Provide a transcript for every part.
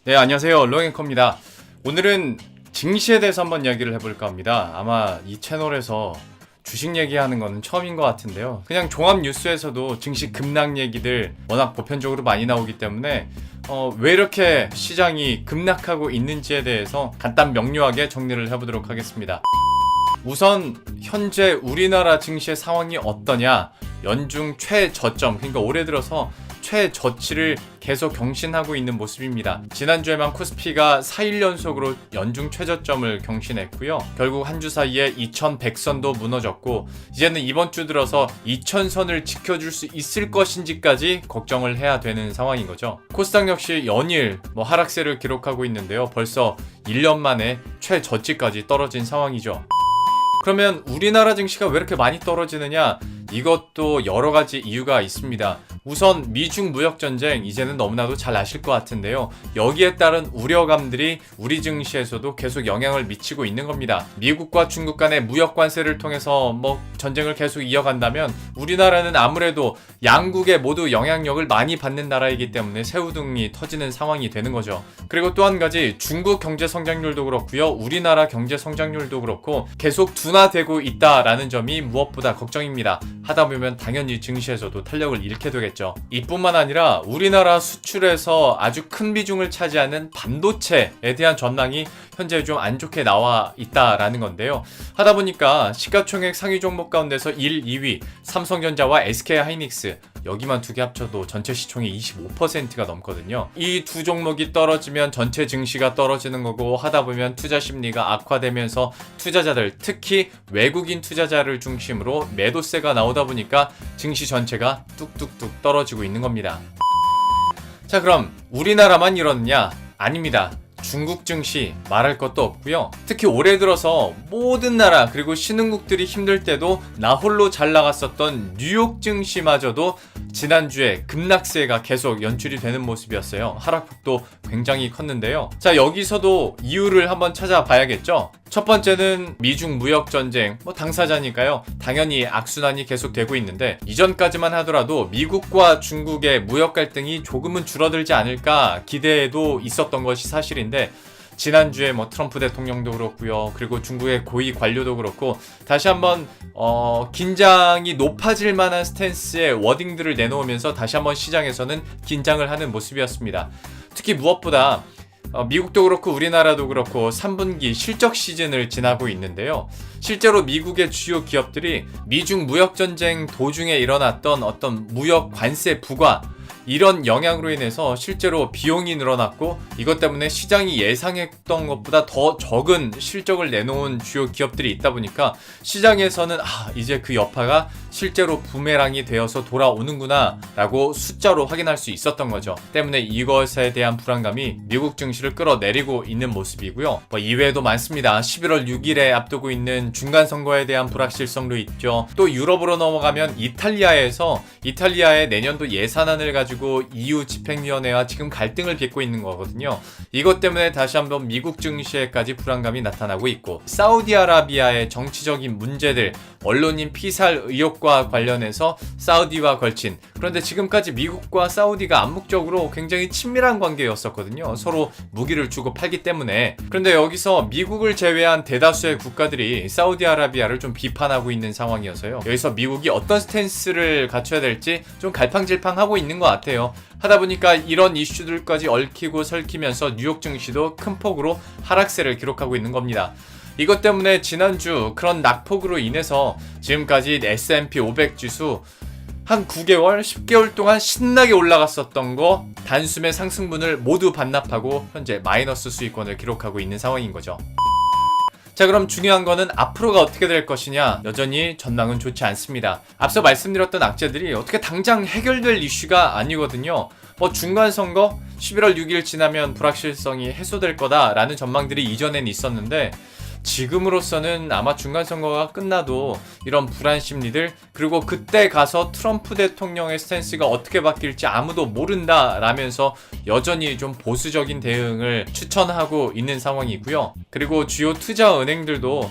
네, 안녕하세요. 언론앵커입니다. 오늘은 증시에 대해서 한번 이야기를 해볼까 합니다. 아마 이 채널에서 주식 얘기하는 거는 처음인 것 같은데요. 그냥 종합 뉴스에서도 증시 급락 얘기들 워낙 보편적으로 많이 나오기 때문에 왜 이렇게 시장이 급락하고 있는지에 대해서 간단 명료하게 정리를 해보도록 하겠습니다. 우선 현재 우리나라 증시의 상황이 어떠냐, 연중 최저점, 그러니까 올해 들어서 최저치를 계속 경신하고 있는 모습입니다. 지난주에만 코스피가 4일 연속으로 연중 최저점을 경신했고요. 결국 한 주 사이에 2100선도 무너졌고, 이제는 이번 주 들어서 2000선을 지켜줄 수 있을 것인지까지 걱정을 해야 되는 상황인 거죠. 코스닥 역시 연일 하락세를 기록하고 있는데요. 벌써 1년 만에 최저치까지 떨어진 상황이죠. 그러면 우리나라 증시가 왜 이렇게 많이 떨어지느냐? 이것도 여러 가지 이유가 있습니다. 우선 미중 무역전쟁, 이제는 너무나도 잘 아실 것 같은데요. 여기에 따른 우려감들이 우리 증시에서도 계속 영향을 미치고 있는 겁니다. 미국과 중국 간의 무역 관세를 통해서 전쟁을 계속 이어간다면 우리나라는 아무래도 양국에 모두 영향력을 많이 받는 나라이기 때문에 새우등이 터지는 상황이 되는 거죠. 그리고 또 한 가지, 중국 경제 성장률도 그렇고요, 우리나라 경제 성장률도 그렇고 계속 둔화되고 있다라는 점이 무엇보다 걱정입니다. 하다 보면 당연히 증시에서도 탄력을 잃게 되겠죠. 이뿐만 아니라 우리나라 수출에서 아주 큰 비중을 차지하는 반도체에 대한 전망이 현재 좀 안 좋게 나와 있다라는 건데요. 하다 보니까 시가총액 상위 종목 가운데서 1, 2위 삼성전자와 SK하이닉스, 여기만 두 개 합쳐도 전체 시총의 25%가 넘거든요. 이 두 종목이 떨어지면 전체 증시가 떨어지는 거고, 하다 보면 투자 심리가 악화되면서 투자자들, 특히 외국인 투자자를 중심으로 매도세가 나오다 보니까 증시 전체가 뚝뚝뚝 떨어지고 있는 겁니다. 자, 그럼 우리나라만 이러느냐? 아닙니다. 중국 증시 말할 것도 없고요. 특히 올해 들어서 모든 나라 그리고 신흥국들이 힘들 때도 나홀로 잘 나갔었던 뉴욕 증시마저도 지난주에 급락세가 계속 연출이 되는 모습이었어요. 하락폭도 굉장히 컸는데요. 자, 여기서도 이유를 한번 찾아봐야겠죠. 첫 번째는 미중 무역전쟁, 당사자니까요. 당연히 악순환이 계속되고 있는데, 이전까지만 하더라도 미국과 중국의 무역 갈등이 조금은 줄어들지 않을까 기대도 있었던 것이 사실인데, 지난주에 트럼프 대통령도 그렇고요, 그리고 중국의 고위 관료도 그렇고 다시 한번 긴장이 높아질 만한 스탠스의 워딩들을 내놓으면서 다시 한번 시장에서는 긴장을 하는 모습이었습니다. 특히 무엇보다 미국도 그렇고 우리나라도 그렇고 3분기 실적 시즌을 지나고 있는데요. 실제로 미국의 주요 기업들이 미중 무역전쟁 도중에 일어났던 어떤 무역 관세 부과, 이런 영향으로 인해서 실제로 비용이 늘어났고, 이것 때문에 시장이 예상했던 것보다 더 적은 실적을 내놓은 주요 기업들이 있다 보니까 시장에서는 이제 그 여파가 실제로 부메랑이 되어서 돌아오는구나 라고 숫자로 확인할 수 있었던 거죠. 때문에 이것에 대한 불안감이 미국 증시를 끌어내리고 있는 모습이고요. 이외에도 많습니다. 11월 6일에 앞두고 있는 중간선거에 대한 불확실성도 있죠. 또 유럽으로 넘어가면 이탈리아의 내년도 예산안을 가지고 EU 집행위원회와 지금 갈등을 빚고 있는 거거든요. 이것 때문에 다시 한번 미국 증시에까지 불안감이 나타나고 있고, 사우디아라비아의 정치적인 문제들, 언론인 피살 의혹과 관련해서 사우디와 걸친, 그런데 지금까지 미국과 사우디가 암묵적으로 굉장히 친밀한 관계였었거든요. 서로 무기를 주고 팔기 때문에. 그런데 여기서 미국을 제외한 대다수의 국가들이 사우디아라비아를 좀 비판하고 있는 상황이어서요. 여기서 미국이 어떤 스탠스를 갖춰야 될지 좀 갈팡질팡하고 있는 것 같아요. 하다 보니까 이런 이슈들까지 얽히고 설키면서 뉴욕 증시도 큰 폭으로 하락세를 기록하고 있는 겁니다. 이것 때문에 지난주 그런 낙폭으로 인해서 지금까지 S&P 500 지수 한 9개월, 10개월 동안 신나게 올라갔었던 거 단숨에 상승분을 모두 반납하고 현재 마이너스 수익권을 기록하고 있는 상황인 거죠. 자, 그럼 중요한 거는 앞으로가 어떻게 될 것이냐. 여전히 전망은 좋지 않습니다. 앞서 말씀드렸던 악재들이 어떻게 당장 해결될 이슈가 아니거든요. 중간선거 11월 6일 지나면 불확실성이 해소될 거다라는 전망들이 이전엔 있었는데, 지금으로서는 아마 중간선거가 끝나도 이런 불안 심리들, 그리고 그때 가서 트럼프 대통령의 스탠스가 어떻게 바뀔지 아무도 모른다라면서 여전히 좀 보수적인 대응을 추천하고 있는 상황이고요. 그리고 주요 투자은행들도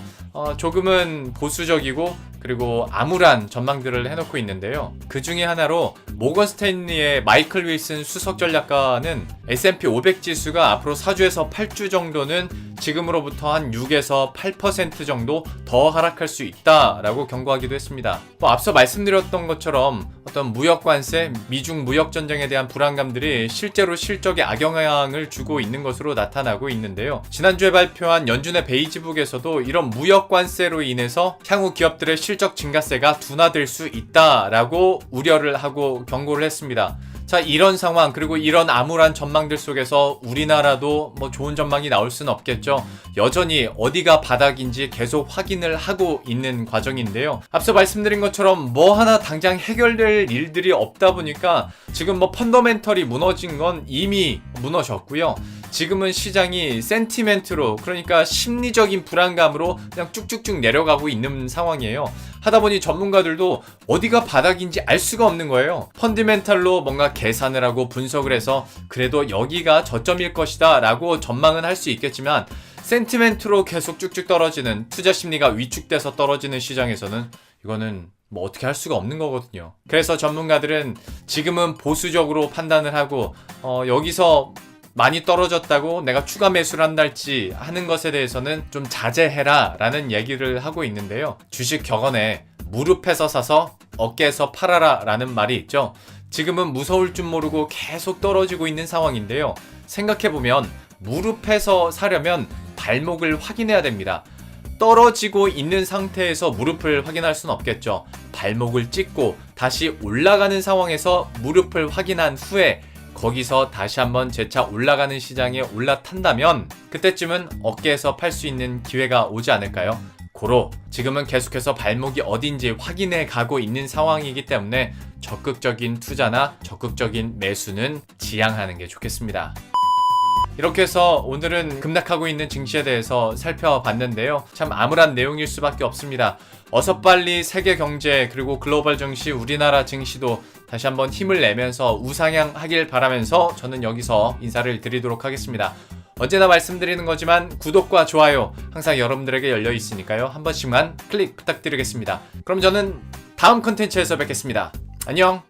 조금은 보수적이고 그리고 암울한 전망들을 해놓고 있는데요. 그 중에 하나로 모건 스탠리의 마이클 윌슨 수석 전략가는 S&P 500 지수가 앞으로 4주에서 8주 정도는 지금으로부터 한 6에서 8% 정도 더 하락할 수 있다라고 경고하기도 했습니다. 앞서 말씀드렸던 것처럼 어떤 무역 관세, 미중 무역 전쟁에 대한 불안감들이 실제로 실적에 악영향을 주고 있는 것으로 나타나고 있는데요. 지난주에 발표한 연준의 베이지북에서도 이런 무역 관세로 인해서 향후 기업들의 실적 증가세가 둔화될 수 있다라고 우려를 하고 경고를 했습니다. 자, 이런 상황 그리고 이런 암울한 전망들 속에서 우리나라도 좋은 전망이 나올 수는 없겠죠. 여전히 어디가 바닥인지 계속 확인을 하고 있는 과정인데요. 앞서 말씀드린 것처럼 하나 당장 해결될 일들이 없다 보니까 지금 펀더멘털이 무너진 건 이미 무너졌고요. 지금은 시장이 센티멘트로, 그러니까 심리적인 불안감으로 그냥 쭉쭉쭉 내려가고 있는 상황이에요. 하다 보니 전문가들도 어디가 바닥인지 알 수가 없는 거예요. 펀디멘탈로 뭔가 계산을 하고 분석을 해서 그래도 여기가 저점일 것이다 라고 전망은 할 수 있겠지만, 센티멘트로 계속 쭉쭉 떨어지는, 투자 심리가 위축돼서 떨어지는 시장에서는 이거는 어떻게 할 수가 없는 거거든요. 그래서 전문가들은 지금은 보수적으로 판단을 하고 여기서 많이 떨어졌다고 내가 추가 매수를 한달지 하는 것에 대해서는 좀 자제해라 라는 얘기를 하고 있는데요. 주식 격언에 무릎에서 사서 어깨에서 팔아라 라는 말이 있죠. 지금은 무서울 줄 모르고 계속 떨어지고 있는 상황인데요. 생각해보면 무릎에서 사려면 발목을 확인해야 됩니다. 떨어지고 있는 상태에서 무릎을 확인할 수는 없겠죠. 발목을 찍고 다시 올라가는 상황에서 무릎을 확인한 후에 거기서 다시 한번 재차 올라가는 시장에 올라탄다면 그때쯤은 어깨에서 팔 수 있는 기회가 오지 않을까요? 고로 지금은 계속해서 발목이 어딘지 확인해 가고 있는 상황이기 때문에 적극적인 투자나 적극적인 매수는 지양하는 게 좋겠습니다. 이렇게 해서 오늘은 급락하고 있는 증시에 대해서 살펴봤는데요. 참 암울한 내용일 수밖에 없습니다. 어서 빨리 세계 경제 그리고 글로벌 증시, 우리나라 증시도 다시 한번 힘을 내면서 우상향하길 바라면서 저는 여기서 인사를 드리도록 하겠습니다. 언제나 말씀드리는 거지만 구독과 좋아요 항상 여러분들에게 열려 있으니까요. 한 번씩만 클릭 부탁드리겠습니다. 그럼 저는 다음 컨텐츠에서 뵙겠습니다. 안녕!